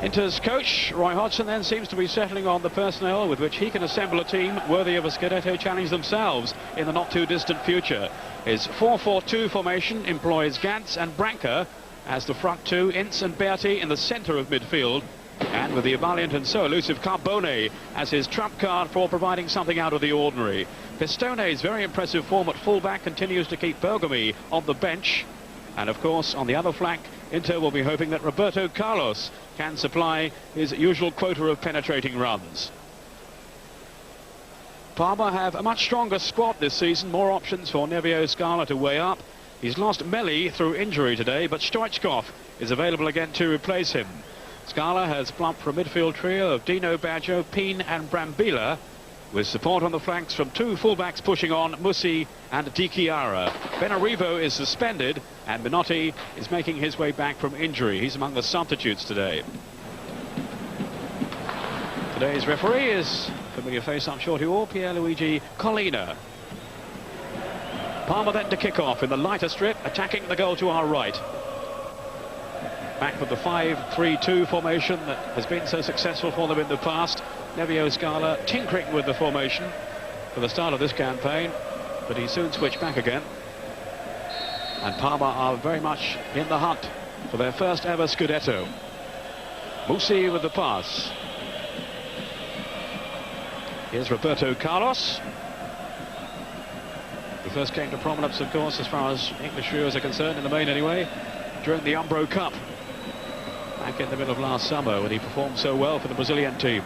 Inter's coach, Roy Hodgson, then seems to be settling on the personnel with which he can assemble a team worthy of a Scudetto challenge themselves in the not-too-distant future. His 4-4-2 formation employs Ganz and Branca as the front two, Ince and Berti in the centre of midfield, and with the valiant and so elusive Carbone as his trump card for providing something out of the ordinary. Pistone's very impressive form at fullback continues to keep Bergomi on the bench. And of course, on the other flank, Inter will be hoping that Roberto Carlos can supply his usual quota of penetrating runs. Parma have a much stronger squad this season, more options for Nevio Scala to weigh up. He's lost Melli through injury today, but Stoichkov is available again to replace him. Scala has plumped for a midfield trio of Dino, Baggio, Pin and Brambilla, with support on the flanks from two fullbacks pushing on, Musi and Di Chiara. Benarivo is suspended and Minuti is making his way back from injury. He's among the substitutes today. Today's referee is familiar face, I'm sure to you all, Pierluigi Collina. Parma then to kick off in the lighter strip, attacking the goal to our right. Back with the 5-3-2 formation that has been so successful for them in the past. Nevio Scala tinkering with the formation for the start of this campaign, but he soon switched back again. And Parma are very much in the hunt for their first ever Scudetto. Musi with the pass. Here's Roberto Carlos. Who first came to prominence, of course, as far as English viewers are concerned, in the main anyway, during the Umbro Cup back in the middle of last summer when he performed so well for the Brazilian team.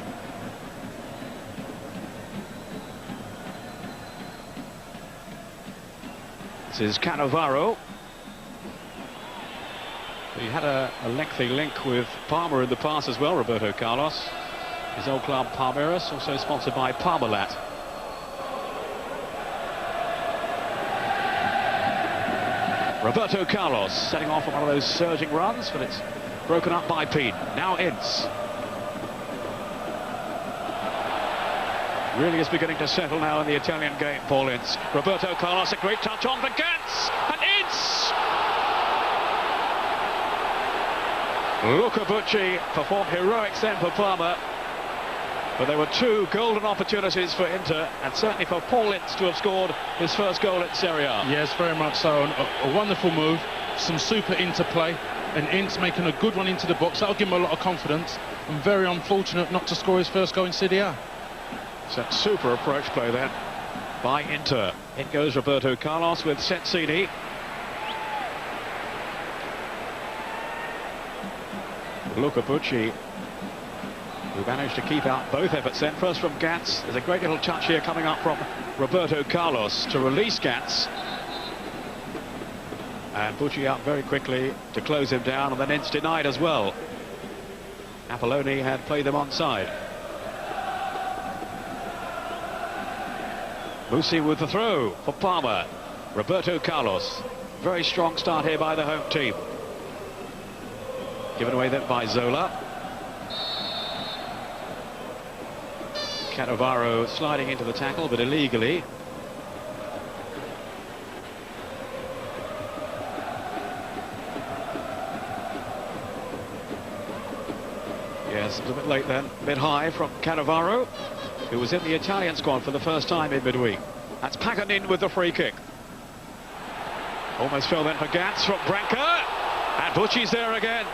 This is Cannavaro. He had a lengthy link with Parma in the past as well, Roberto Carlos. His old club Palmeiras, also sponsored by Parmalat. Roberto Carlos setting off on one of those surging runs, but it's broken up by Pin. Now Ince. Really is beginning to settle now in the Italian game, Paul Ince. Roberto Carlos, a great touch on for Ganz, and Ince! Luca Bucci performed heroics then for Parma, but there were two golden opportunities for Inter, and certainly for Paul Ince to have scored his first goal in Serie A. Yes, very much so. A wonderful move, some super interplay, and Ince making a good run into the box. That'll give him a lot of confidence, and very unfortunate not to score his first goal in Serie A. It's a super approach play then by Inter. In goes Roberto Carlos with Sensini. Luca Bucci, who managed to keep out both efforts then. First from Ganz. There's a great little touch here coming up from Roberto Carlos to release Ganz. And Bucci out very quickly to close him down, and then Ince denied as well. Apolloni had played them onside. Musi with the throw for Parma. Roberto Carlos. Very strong start here by the home team. Given away then by Zola. Cannavaro sliding into the tackle, but illegally. Yes, it was a bit late then. A bit high from Cannavaro, who was in the Italian squad for the first time in midweek. That's Paganin with the free kick. Almost fell then for Ganz from Branca. And Bucci's there again.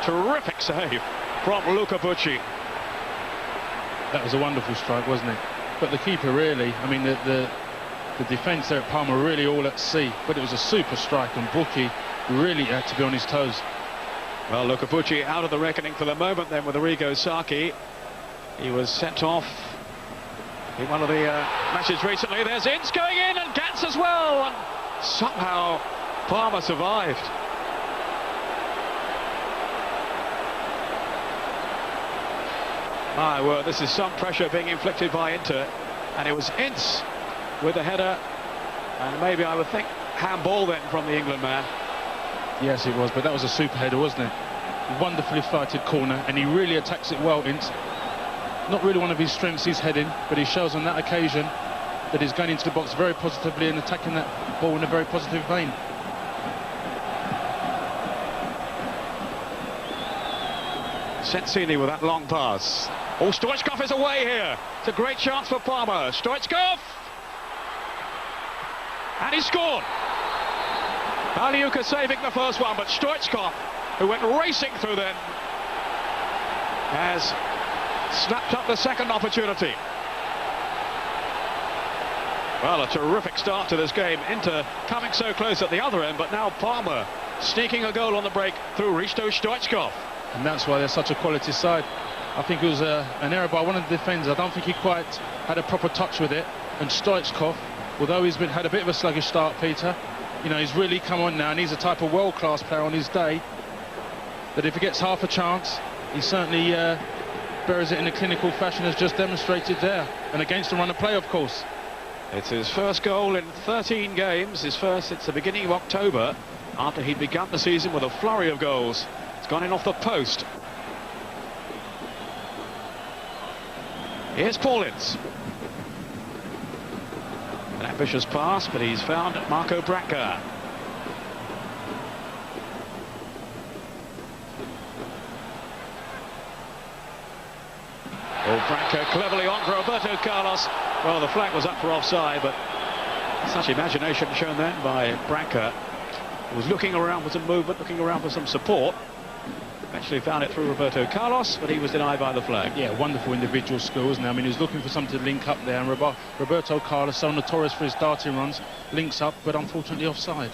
Terrific save from Luca Bucci. That was a wonderful strike, wasn't it? But the keeper really, I mean, the defence there at Parma were really all at sea. But it was a super strike, and Bucci really had to be on his toes. Well, Luca Bucci out of the reckoning for the moment then with Arrigo Sacchi. He was sent off in one of the matches recently. There's Ince going in, and Ganz as well, and somehow Parma survived. My word, this is some pressure being inflicted by Inter, and it was Ince with the header, and maybe I would think handball then from the England man. Yes, it was, but that was a super header, wasn't it? Wonderfully flighted corner, and he really attacks it well, Ince. Not really one of his strengths, his heading, but he shows on that occasion that he's going into the box very positively and attacking that ball in a very positive vein. Sensini with that long pass. Oh, Stoichkov is away here. It's a great chance for Parma. Stoichkov! And he scored. Pagliuca saving the first one, but Stoichkov, who went racing through them, has snapped up the second opportunity. Well, a terrific start to this game. Inter coming so close at the other end, but now Parma sneaking a goal on the break through Risto Stoichkov. And that's why they're such a quality side. I think it was an error by one of the defenders. I don't think he quite had a proper touch with it. And Stoichkov, although he's had a bit of a sluggish start, Peter, you know, he's really come on now, and he's a type of world-class player on his day that if he gets half a chance, he certainly buries it in a clinical fashion, as just demonstrated there, and against the run of play, of course. It's his first goal in 13 games, his first since the beginning of October, after he'd begun the season with a flurry of goals. It's gone in off the post. Here's Paulins. An ambitious pass, but he's found Marco Branca. Oh, Branca cleverly on for Roberto Carlos. Well, the flag was up for offside, but such imagination shown then by Branca. He was looking around for some movement, looking around for some support. Eventually found it through Roberto Carlos, but he was denied by the flag. Yeah, wonderful individual skills now. I mean, he was looking for something to link up there, and Roberto Carlos, so notorious for his darting runs, links up, but unfortunately offside.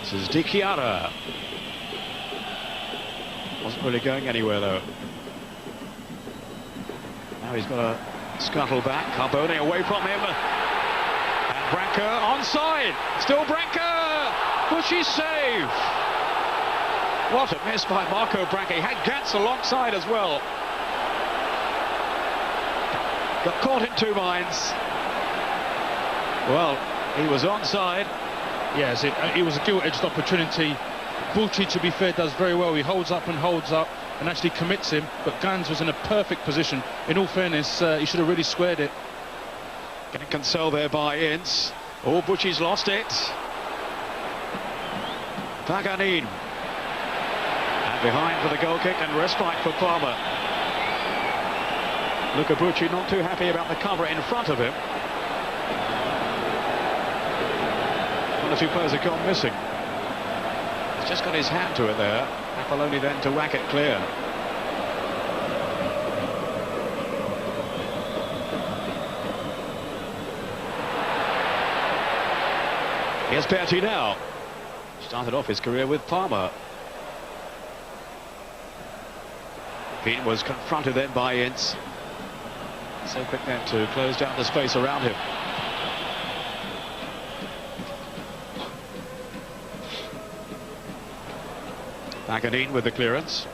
This is Di Chiara. Wasn't really going anywhere, though. Now he's got a scuttle back. Carbone away from him. And Branca onside. Still Branca. Bucci save. What a miss by Marco Branca. He had Ganz alongside as well. Got caught in two minds. Well, he was onside. Yes, it was a gilt-edged opportunity. Bucci, to be fair, does very well. He holds up and actually commits him, but Ganz was in a perfect position. In all fairness, he should have really squared it. Getting consoled there by Ince. Oh, Bucci's lost it. Paganin. And behind for the goal kick, and respite for Parma. Luca Bucci not too happy about the cover in front of him. One or two players have gone missing. He's just got his hand to it there. Apolloni then to whack it clear. Here's Berti now. Started off his career with Parma. Pete was confronted then by Ince. So quick then to close down the space around him. Paganin with the clearance.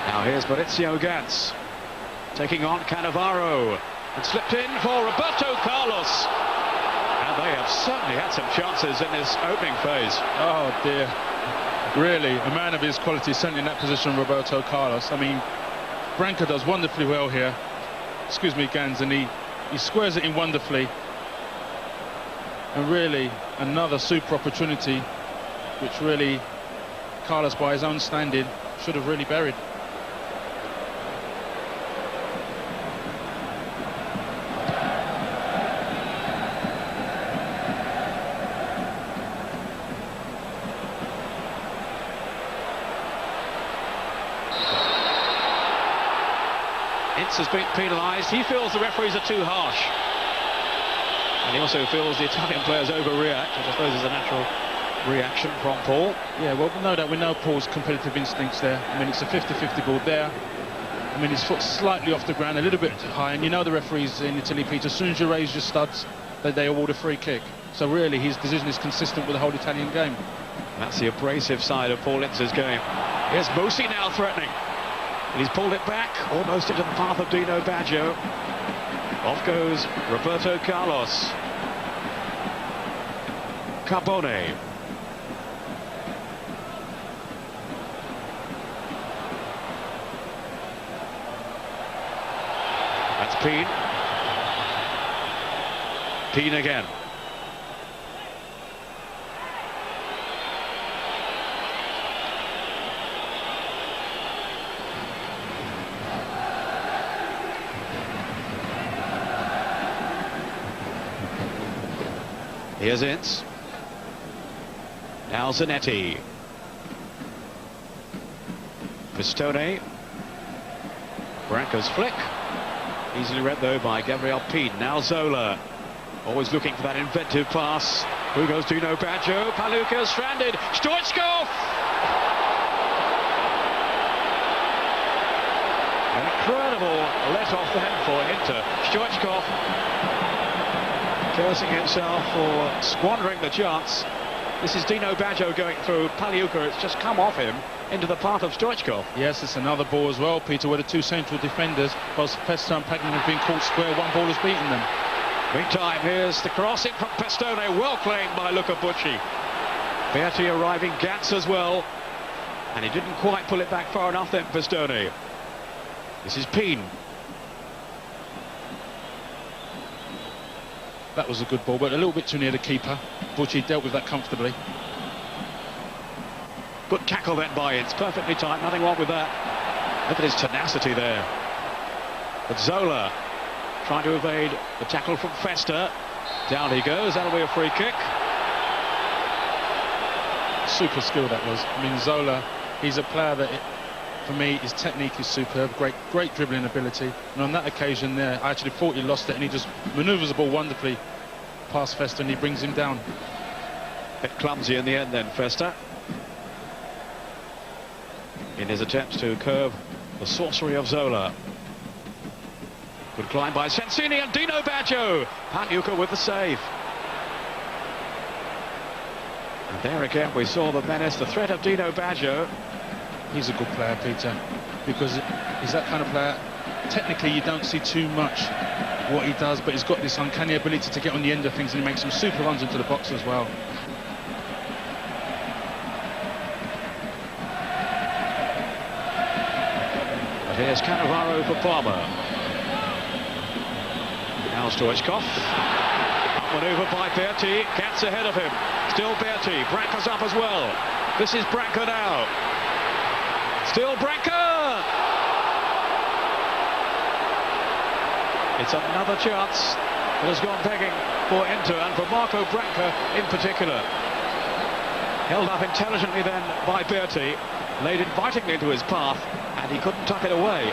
Now here's Maurizio Ganz taking on Cannavaro, and slipped in for Roberto Carlos. And they have certainly had some chances in this opening phase. Oh dear. Really, a man of his quality certainly in that position, Roberto Carlos. I mean, Branca does wonderfully well here. Excuse me, Ganz, and he squares it in wonderfully. And really, another super opportunity, which really Carlos, by his own standing, should have really buried. Ince has been penalised. He feels the referees are too harsh. And he also feels the Italian players overreact, which I suppose is a natural reaction from Paul. Yeah, well, no doubt we know Paul's competitive instincts there. I mean, it's a 50-50 ball there. I mean, his foot's slightly off the ground, a little bit high, and you know the referees in Italy, Peter, as soon as you raise your studs, they award a free kick. So really, his decision is consistent with the whole Italian game. That's the abrasive side of Paul Ince's game. Here's Musi now threatening. And he's pulled it back, almost into the path of Dino Baggio. Off goes Roberto Carlos. Carbone. That's Peen. Peen again. Here's Ince. Now Zanetti. Pistone. Branca's flick. Easily read though by Gabriel Peen. Now Zola. Always looking for that inventive pass. Who goes Dino Baggio? Pagliuca stranded. Stoichkov! An incredible let off then for Inter. Stoichkov cursing himself for squandering the chance. This is Dino Baggio going through. Pagliuca, it's just come off him into the path of Stoichkov. Yes, it's another ball as well, Peter, where the two central defenders, both Festa and Paganin, have been caught square. One ball has beaten them. Meantime, here's the crossing from Pistone, well claimed by Bucci. Berti arriving, Ganz as well, and he didn't quite pull it back far enough then, Pistone. This is Peen. That was a good ball, but a little bit too near the keeper. Bucci dealt with that comfortably. Good tackle then by Ince, perfectly tight, nothing wrong with that. Look at his tenacity there. But Zola trying to evade the tackle from Festa. Down he goes, that'll be a free kick. Super skill that was. I mean, Zola, he's a player that, for me, his technique is superb, great dribbling ability. And on that occasion there, I actually thought he lost it, and he just manoeuvres the ball wonderfully past Festa, and he brings him down. Bit clumsy in the end then, Festa, in his attempts to curb the sorcery of Zola. Good climb by Sensini and Dino Baggio. Pagliuca with the save. And there again we saw the menace, the threat of Dino Baggio. He's a good player, Peter, because he's that kind of player. Technically, you don't see too much what he does, but he's got this uncanny ability to get on the end of things, and he makes some super runs into the box as well. But here's Cannavaro for Parma. Now Stoichkov. Manoeuvre by Berti. Ganz ahead of him. Still Berti. Branca's up as well. This is Branca now. Still Branca! It's another chance that has gone begging for Inter, and for Marco Branca in particular. Held up intelligently then by Berti, laid invitingly into his path, and he couldn't tuck it away.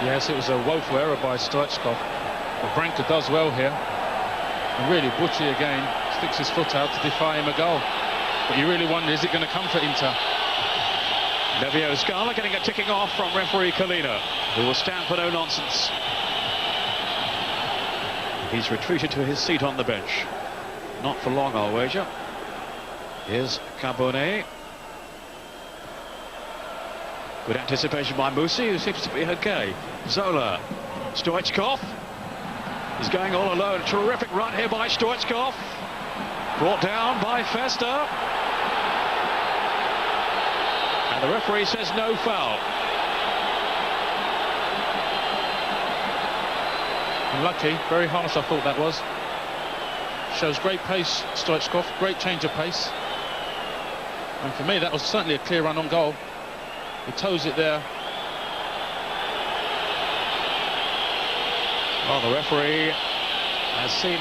Yes, it was a woeful error by Stoichkov, but Branca does well here. And really, Bucci again sticks his foot out to defy him a goal. But you really wonder, is it going to come for Inter? Nevio Scala getting a ticking off from referee Kalina, who will stand for no nonsense. He's retreated to his seat on the bench. Not for long, I'll wager. Here's Carbone. Good anticipation by Musi, who seems to be okay. Zola. Stoichkov. He's going all alone. Terrific run here by Stoichkov. Brought down by Festa. And the referee says no foul. Unlucky, very harsh I thought that was. Shows great pace, Stoichkov, great change of pace. And for me, that was certainly a clear run on goal. He toes it there. Well, the referee has seen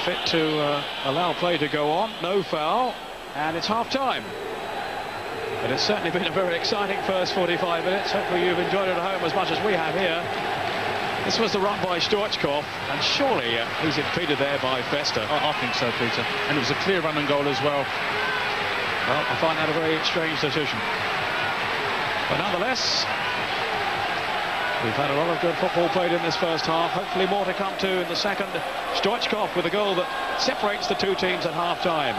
fit to allow play to go on. No foul, and it's half-time. But it's certainly been a very exciting first 45 minutes. Hopefully you've enjoyed it at home as much as we have here. This was the run by Stoichkov, and surely he's impeded there by Festa. I think so, Peter. And it was a clear run and goal as well. Well, I find that a very strange decision. But nonetheless, we've had a lot of good football played in this first half. Hopefully more to come to in the second. Stoichkov with a goal that separates the two teams at half-time.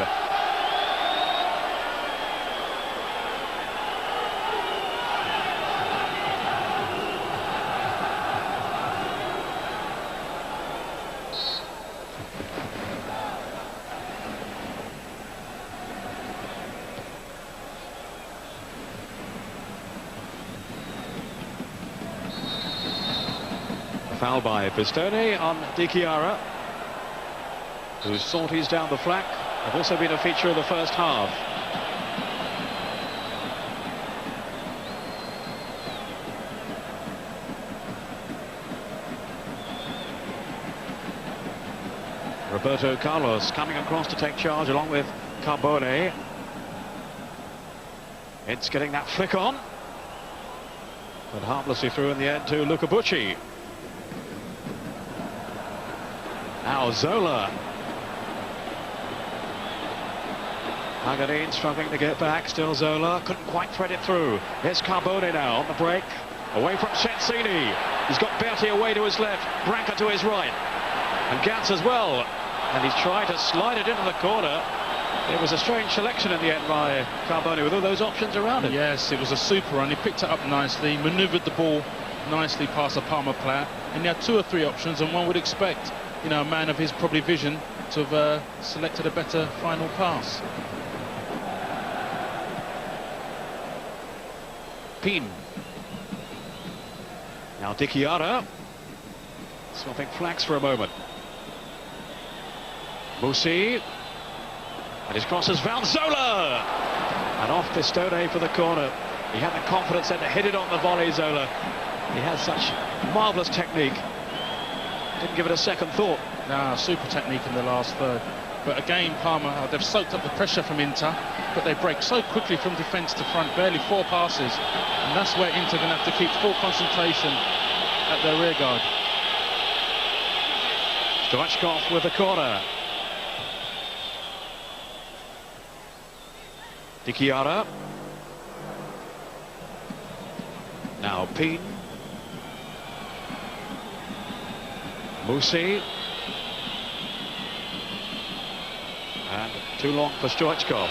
Foul by Pistone on Di Chiara, whose sorties down the flank have also been a feature of the first half. Roberto Carlos coming across to take charge along with Carbone. It's getting that flick on, but harmlessly through in the end to Bucci. Now Zola. Paganin struggling to get back, still Zola, couldn't quite thread it through. Here's Carbone now on the break, away from Sintesi. He's got Berti away to his left, Branca to his right, and Ganz as well. And he's trying to slide it into the corner. It was a strange selection in the end by Carbone with all those options around him. Yes, it was a super run. He picked it up nicely, manoeuvred the ball nicely past a Parma player, and he had 2 or 3 options, and one would expect, you know, a man of his probably vision to have selected a better final pass. Pin. Now Dichiara swapping flanks for a moment. Bucci, and his cross has found Zola, and off Pistone for the corner. He had the confidence then to hit it on the volley. Zola, he has such marvellous technique, didn't give it a second thought. Nah, super technique in the last third. But again, Parma, they've soaked up the pressure from Inter, but they break so quickly from defence to front, barely 4 passes, and that's where Inter are going to have to keep full concentration at their rear guard. Stoichkov with the corner. Dichiara. Now Pin. Bucci. And too long for Stoichkov.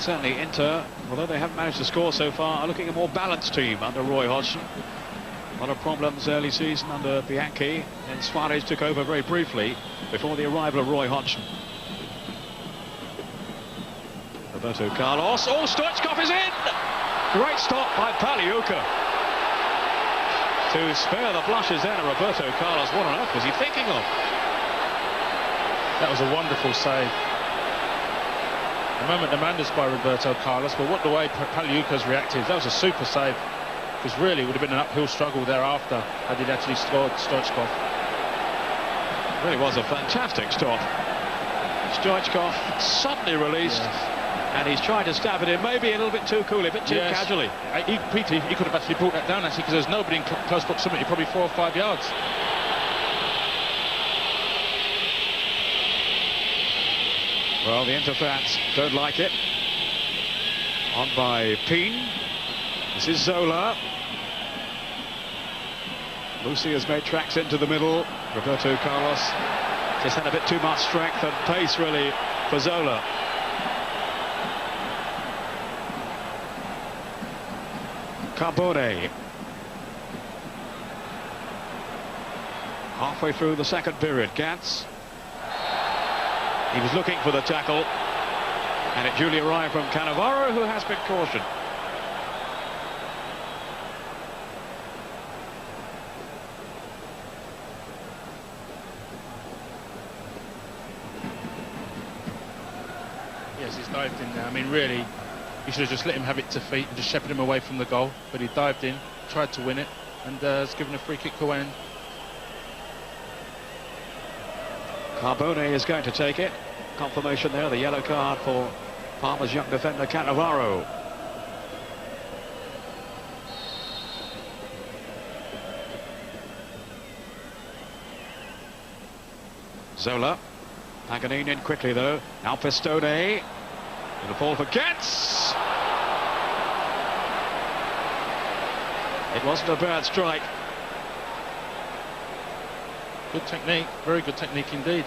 Certainly Inter, although they haven't managed to score so far, are looking a more balanced team under Roy Hodgson. A lot of problems early season under Bianchi, and Suarez took over very briefly before the arrival of Roy Hodgson. Roberto Carlos. Oh, Stoichkov is in! Great stop by Pagliuca to spare the blushes there. Roberto Carlos, what on earth was he thinking of? That was a wonderful save. A moment demanded by Roberto Carlos, but what the way Pagliuca's reacted, that was a super save, because really it would have been an uphill struggle thereafter had he actually scored Stoichkov. Really was a fantastic stop. Stoichkov suddenly released, and he's trying to stab it in, maybe a little bit too coolly, a bit too casually. He could have actually brought that down, actually, because there's nobody in close proximity, probably 4 or 5 yards. Well, the Inter fans don't like it. On by Pin. This is Zola. Bucci has made tracks into the middle. Roberto Carlos just had a bit too much strength and pace, really, for Zola. Carbone. Halfway through the second period, Ganz. He was looking for the tackle, and it duly arrived from Cannavaro, who has been cautioned. Yes, he's dived in there. I mean, really, he should have just let him have it to feet and just shepherded him away from the goal, but he dived in, tried to win it, and has given a free kick away. Carbone is going to take it. Confirmation there, the yellow card for Parma's young defender Cannavaro. Zola. Paganin in quickly though. Now Pistone. It'll fall for Ganz. It wasn't a bad strike. Good technique, very good technique indeed.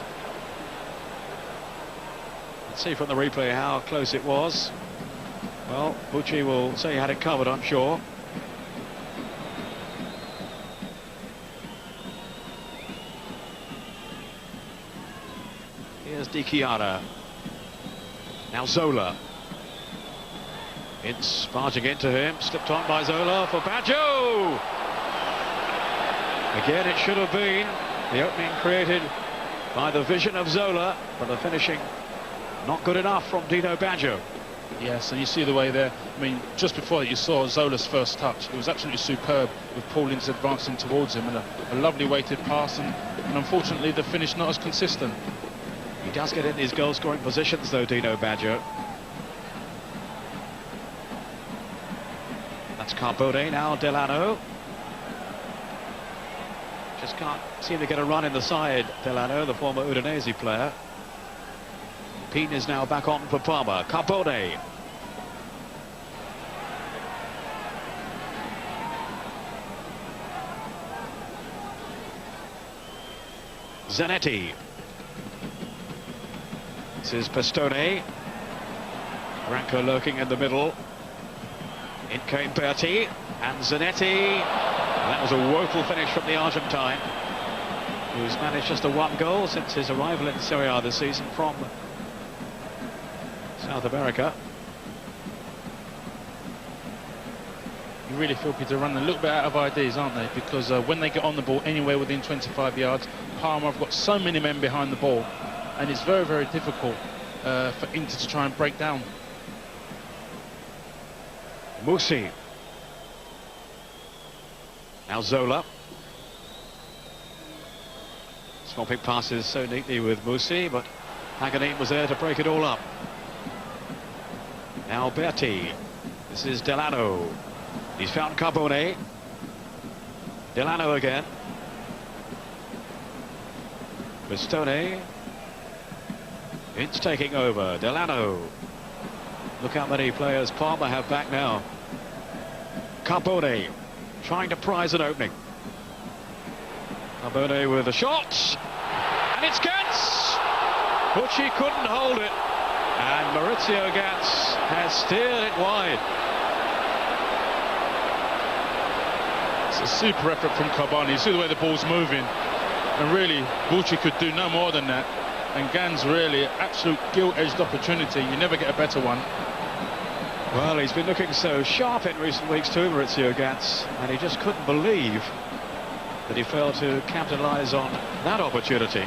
Let's see from the replay how close it was. Well, Bucci will say he had it covered, I'm sure. Here's Dichiara. Now Zola. It's barging into him, slipped on by Zola for Baggio. Again, it should have been The opening created by the vision of Zola, but the finishing not good enough from Dino Baggio. Yes, and you see the way there. I mean, just before that, you saw Zola's first touch. It was absolutely superb, with Paulin's advancing towards him, and a lovely weighted pass, and unfortunately the finish not as consistent. He does get in these goal-scoring positions, though, Dino Baggio. That's Carbone, now Dell'Anno. Just can't seem to get a run in the side, Dell'Anno, the former Udinese player. Peen is now back on for Parma. Carbone. Zanetti. This is Pistone. Branca lurking in the middle. In came Berti and Zanetti. That was a woeful finish from the Argentine, who's managed just a one goal since his arrival in Serie A this season from South America. You really feel people are running a little bit out of ideas, aren't they? Because when they get on the ball anywhere within 25 yards, Parma have got so many men behind the ball, and it's very, very difficult for Inter to try and break down. Musi. Now Zola. Swapping passes so neatly with Musi, but Paganin was there to break it all up. Now Berti. This is Dell'Anno. He's found Carbone. Dell'Anno again. Pistone. Ince taking over. Dell'Anno. Look how many players Parma have back now. Carbone trying to prize an opening. Carbone with a shot. And it's Ganz! Bucci couldn't hold it. And Maurizio Ganz has steered it wide. It's a super effort from Carbone. You see the way the ball's moving. And really, Bucci could do no more than that. And Ganz really, absolute gilt-edged opportunity. You never get a better one. Well, he's been looking so sharp in recent weeks too, Maurizio Ganz, and he just couldn't believe that he failed to capitalise on that opportunity.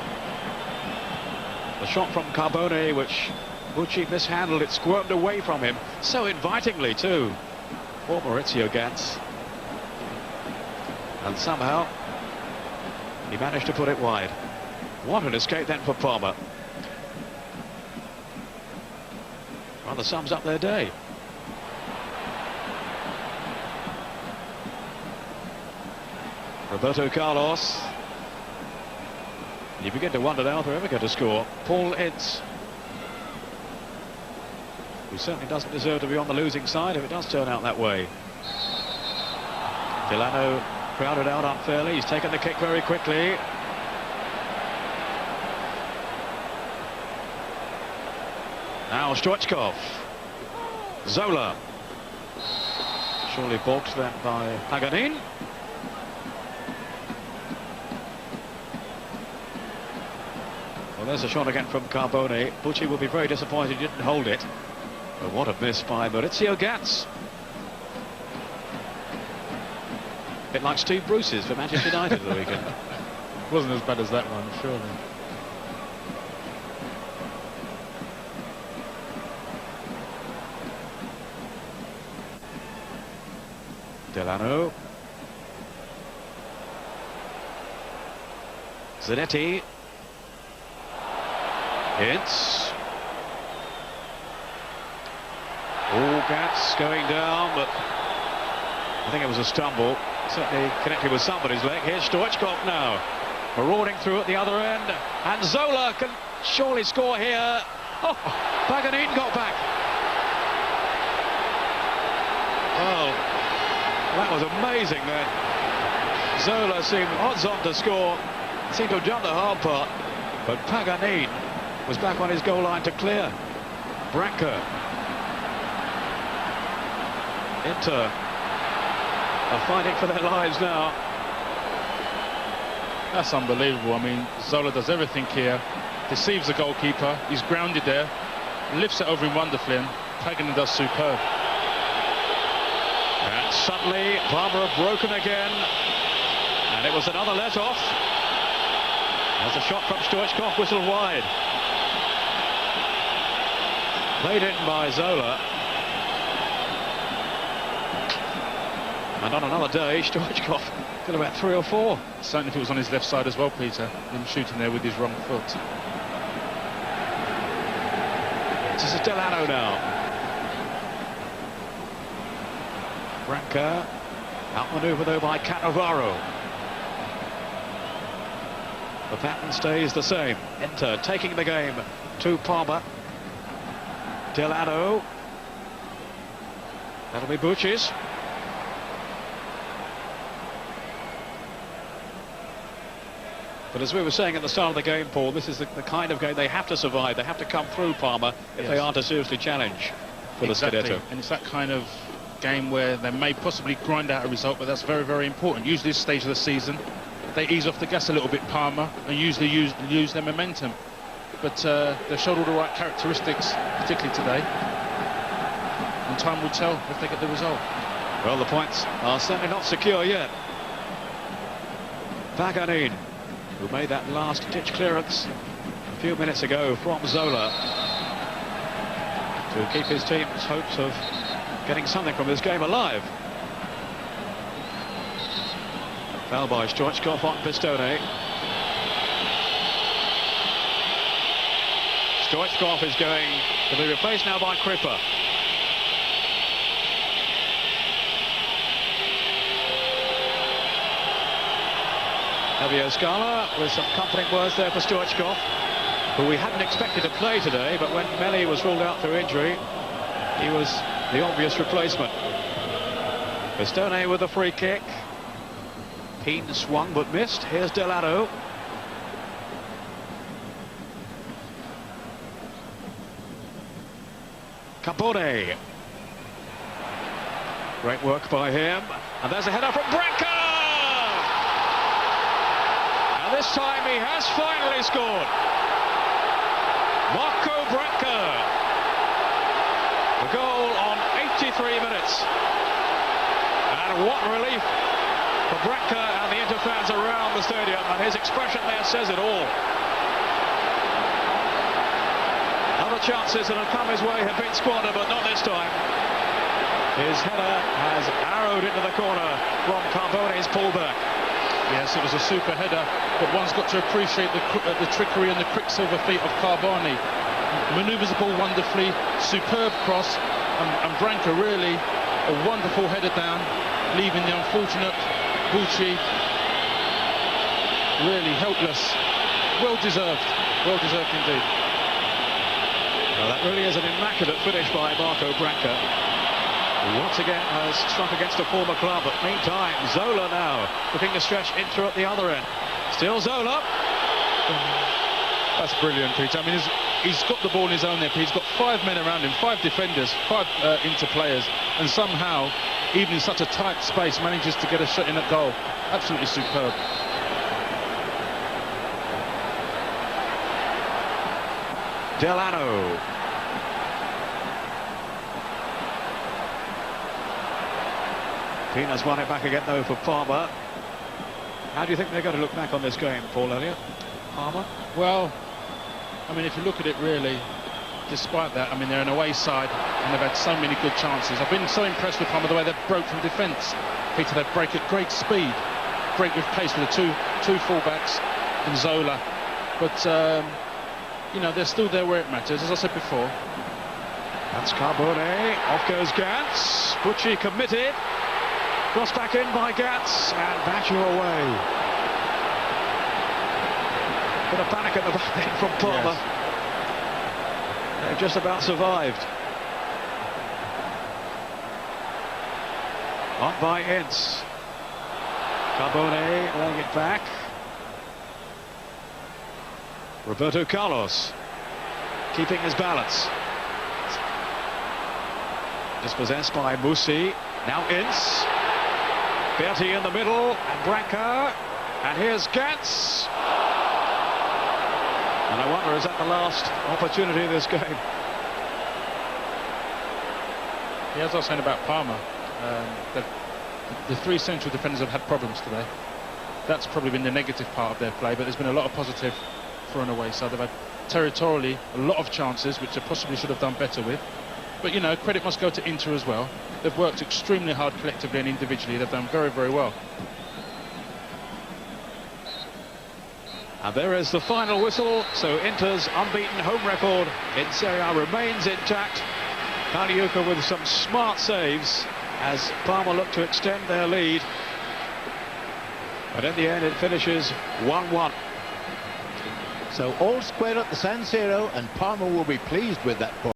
The shot from Carbone, which Bucci mishandled, it squirmed away from him, so invitingly too, for Maurizio Ganz. And somehow, he managed to put it wide. What an escape then for Parma. Rather sums up their day. Roberto Carlos. You begin to wonder now if they're ever going to score. Paul Ince, who certainly doesn't deserve to be on the losing side if it does turn out that way. Dell'Anno crowded out unfairly. He's taken the kick very quickly. Now Stoichkov. Zola. Surely balked then by Paganin. Well, there's a shot again from Carbone. Bucci will be very disappointed he didn't hold it. But what a miss by Maurizio Ganz. A bit like Steve Bruce's for Manchester United the weekend. Wasn't as bad as that one, surely. Dell'Anno. Zanetti. Ince. Oh, Ganz going down, but I think it was a stumble. Certainly connected with somebody's leg. Here's Stoichkov now, marauding through at the other end, and Zola can surely score here. Oh, Paganin got back. Oh, that was amazing then. Zola seemed odds-on to score, seemed to have done the hard part, but Paganin was back on his goal line to clear. Branca. Inter are fighting for their lives now. That's unbelievable. I mean, Zola does everything here, deceives the goalkeeper, he's grounded there, lifts it over him wonderfully, and Paganin does superb. And suddenly Parma have broken again, and it was another let-off. There's a shot from Stoichkov, whistled wide. Played in by Zola. And on another day, Stoichkov got about 3 or 4. Certainly if it was on his left side as well, Peter, him shooting there with his wrong foot. This is Dell'Anno now. Branca, outmaneuvered though by Cannavaro. The pattern stays the same. Inter taking the game to Parma. Dell'Anno. That'll be Bucci's. But as we were saying at the start of the game, Paul, this is the kind of game they have to survive. They have to come through Parma if they are to seriously challenge for the Scudetto. And it's that kind of game where they may possibly grind out a result, but that's very, very important. Usually this stage of the season, they ease off the gas a little bit, Parma, and usually use their momentum. But they've showed all the right characteristics, particularly today. And time will tell if they get the result. Well, the points are certainly not secure yet. Paganin, who made that last-ditch clearance a few minutes ago from Zola to keep his team's hopes of getting something from this game alive. Foul by Stoichkov on Pistone. Stoichkov is going to be replaced now by Cripper. Javier Scala with some comforting words there for Stoichkov, who we hadn't expected to play today, but when Melli was ruled out through injury, he was the obvious replacement. Pistone with a free kick. Peen swung but missed. Here's Dell'Anno. Carbone. Great work by him. And there's a header from Branca! And this time he has finally scored. Branca. The goal on 83 minutes. And what relief for Branca and the Inter fans around the stadium. And his expression there says it all. Other chances that have come his way have been squandered, but not this time. His header has arrowed into the corner from Carbone's pullback. Yes, it was a super header, but one's got to appreciate the trickery and the quicksilver feet of Carbone. Manoeuvres the ball wonderfully, superb cross, and Branca really a wonderful header down, leaving the unfortunate Bucci really helpless. Well deserved indeed. Well, that really is an immaculate finish by Branca. Once again has struck against a former club, but meantime Zola now looking to stretch Inter at the other end. Still Zola. That's brilliant, Peter. I mean, he's got the ball in his own there. He's got 5 men around him, 5 defenders, 5 Inter players, and somehow, even in such a tight space, manages to get a shot in at goal. Absolutely superb. Dell'Anno. Pina's won it back again though for Parma. How do you think they're going to look back on this game, Paul Elliott? Parma? Well, I mean, if you look at it really, despite that, I mean, they're an away side and they've had so many good chances. I've been so impressed with Parma, the way they've broke from defence. Peter, they break at great speed, break with pace with the two fullbacks and Zola. But, you know, they're still there where it matters, as I said before. That's Carbone. Off goes Ganz. Bucci committed. Cross back in by Ganz, and Pagliuca away. Bit of panic at the back end from Parma. Yes. They've just about survived. On by Ince. Carbone laying it back. Roberto Carlos keeping his balance. Dispossessed by Musi. Now Ince. Berti in the middle, and Branca, and here's Ganz. And I wonder, is that the last opportunity of this game? Yeah, as I was saying about Parma, the 3 central defenders have had problems today. That's probably been the negative part of their play, but there's been a lot of positive for an away side. They've had territorially a lot of chances, which they possibly should have done better with. But, you know, credit must go to Inter as well. They've worked extremely hard collectively and individually. They've done very, very well. And there is the final whistle, so Inter's unbeaten home record in Serie A remains intact. Pagliuca with some smart saves as Parma look to extend their lead. But in the end it finishes 1-1. So all square at the San Siro, and Parma will be pleased with that point.